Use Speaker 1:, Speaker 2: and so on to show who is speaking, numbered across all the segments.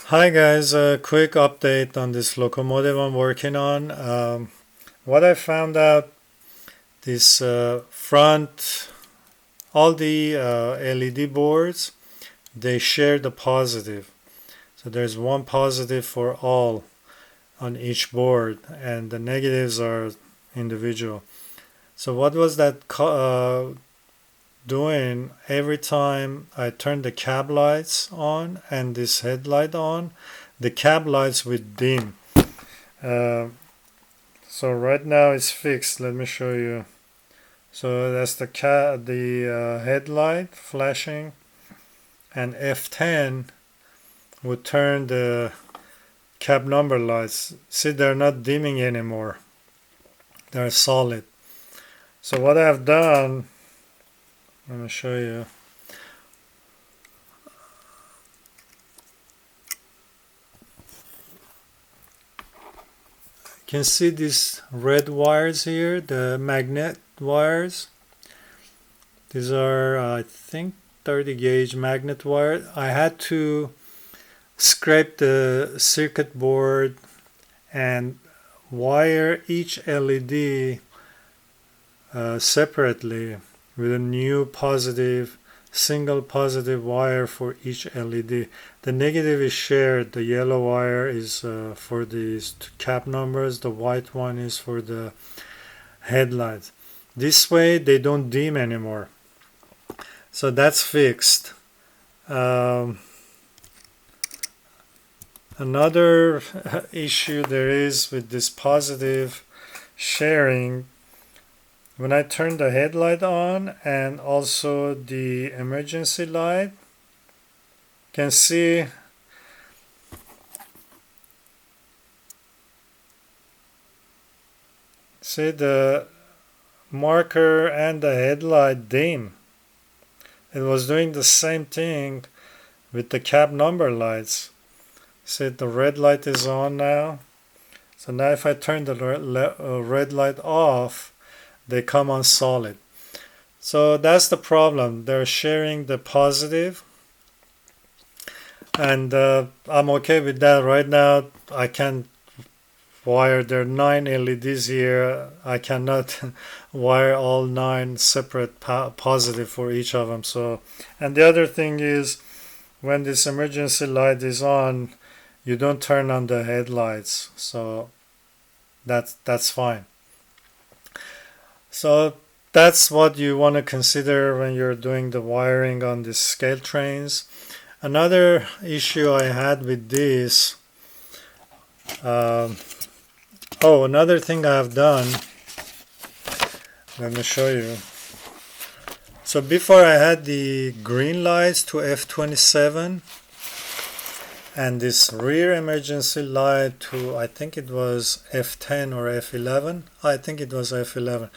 Speaker 1: Hi guys, a quick update on this locomotive I'm working on. What I found out, this front, all the LED boards, they share the positive. So there's one positive for all on each board, and the negatives are individual. So what was that doing? Every time I turn the cab lights on and this headlight on, the cab lights would dim. Uh, so right now it's fixed. Let me show you. So that's the headlight flashing, and F10 would turn the cab number lights. See, they're not dimming anymore. They're solid. So what I've done, let me show you. You can see these red wires here, the magnet wires. These are, I think, 30 gauge magnet wire. I had to scrape the circuit board and wire each LED separately with a new positive, single positive wire for each LED. The negative is shared. The yellow wire is for these cap numbers. The white one is for the headlights. This way they don't dim anymore. So that's fixed. Another issue there is with this positive sharing, when I turn the headlight on and also the emergency light, you can see the marker and the headlight dim. It was doing the same thing with the cab number lights. See, the red light is on now. So now if I turn the red light off, they come on solid. So that's the problem. They're sharing the positive, and I'm okay with that. Right now, I can wire. There are 9 LEDs here. I cannot wire all 9 separate positive for each of them. So, and the other thing is, when this emergency light is on, you don't turn on the headlights. So that's fine. So that's what you want to consider when you're doing the wiring on these scale trains. Another issue I had with this, another thing I have done, let me show you. So before I had the green lights to F27 and this rear emergency light to, I think it was F10 or F11. I think it was F11.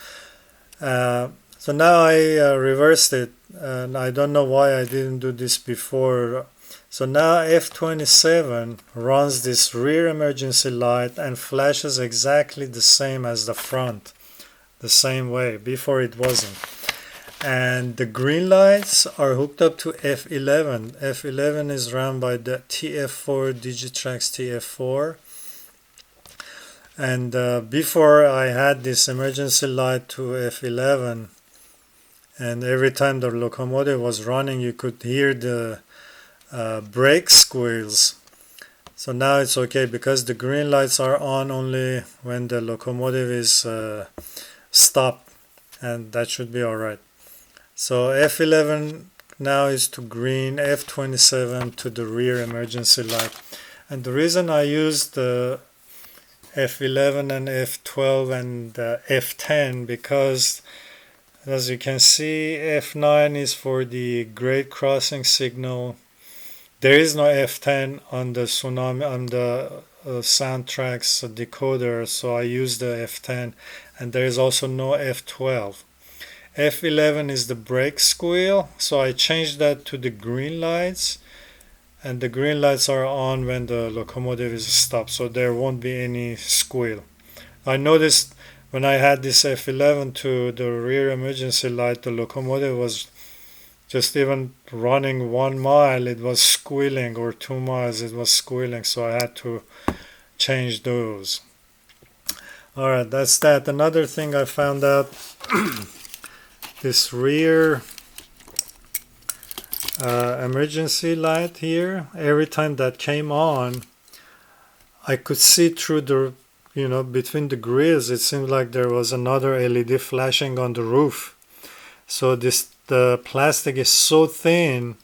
Speaker 1: So now I reversed it, and I don't know why I didn't do this before. So now F27 runs this rear emergency light and flashes exactly the same as the front, the same way. Before it wasn't. And the green lights are hooked up to F11. F11 is run by the TF4, Digitrax TF4. And before I had this emergency light to F11, and every time the locomotive was running, you could hear the brake squeals. So now it's okay because the green lights are on only when the locomotive is stopped, and that should be alright. So F11 now is to green, F27 to the rear emergency light. And the reason I used the F11 and F12 and F10, because as you can see, F9 is for the grade crossing signal. There is no F10 on the Sountrax decoder, so I use the F10, and there is also no F12. F11 is the brake squeal, so I changed that to the green lights, and the green lights are on when the locomotive is stopped, so there won't be any squeal. I noticed when I had this F11 to the rear emergency light, the locomotive was just even running 1 mile it was squealing, or 2 miles it was squealing, so I had to change those. Alright, that's that. Another thing I found out, this rear emergency light here, every time that came on I could see through the, between the grills, it seemed like there was another LED flashing on the roof. So the plastic is so thin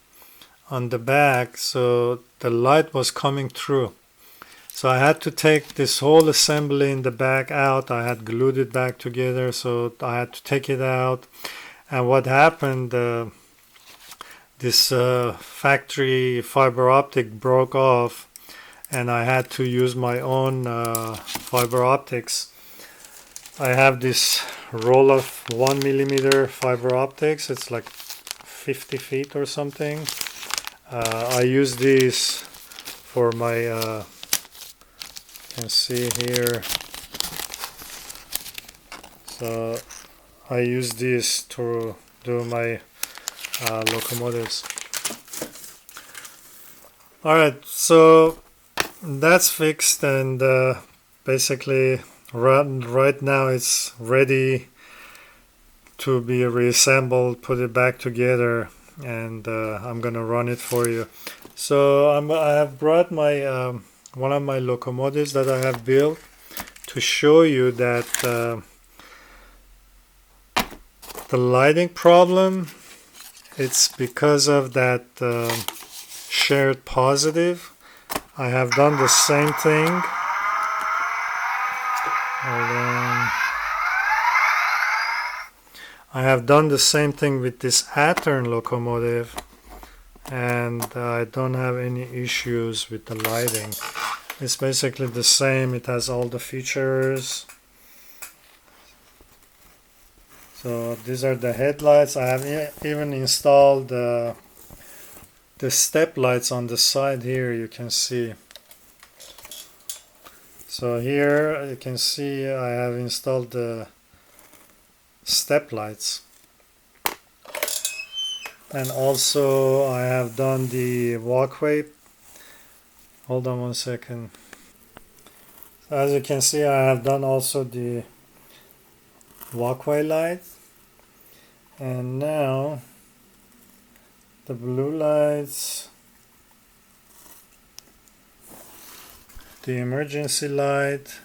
Speaker 1: on the back, so the light was coming through. So I had to take this whole assembly in the back out. I had glued it back together, so I had to take it out. And what happened, this factory fiber optic broke off, and I had to use my own fiber optics. I have this roll of 1mm fiber optics. It's like 50 feet or something. I use these for my, you can see here. So I use these to do my locomotives. Alright, so that's fixed, and basically right now it's ready to be reassembled, put it back together, and I'm gonna run it for you. So I have brought my one of my locomotives that I have built to show you that the lighting problem, it's because of that shared positive. I have done the same thing. I have done the same thing with this Athearn locomotive, and I don't have any issues with the lighting. It's basically the same. It has all the features. So these are the headlights. I have even installed the step lights on the side here, you can see. So here you can see I have installed the step lights, and also I have done the walkway. Hold on 1 second. So as you can see, I have done also the walkway light, and now the blue lights, the emergency light,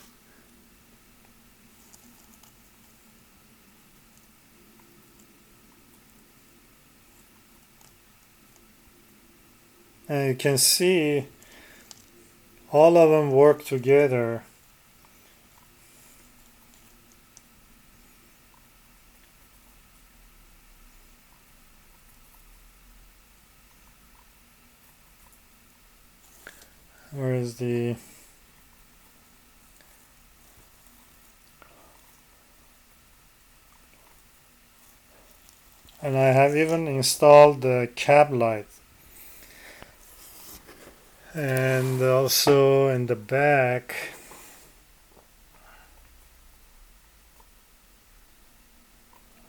Speaker 1: and you can see all of them work together. Where is the... And I have even installed the cab light. And also in the back,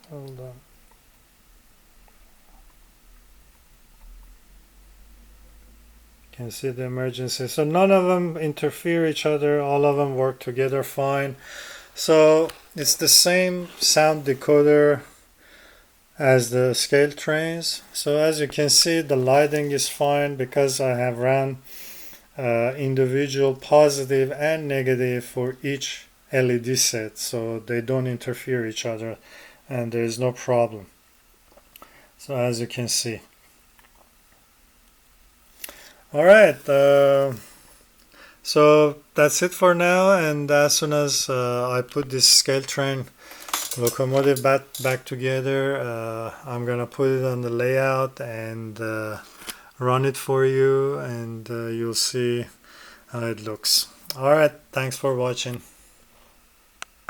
Speaker 1: hold on. You can see the emergency. So none of them interfere each other. All of them work together fine. So it's the same sound decoder as the scale trains. So as you can see, the lighting is fine because I have ran individual positive and negative for each LED set, so they don't interfere each other and there is no problem. So as you can see. Alright, so that's it for now, and as soon as I put this scale train locomotive back together, I'm gonna put it on the layout and run it for you, and you'll see how it looks. Alright, thanks for watching.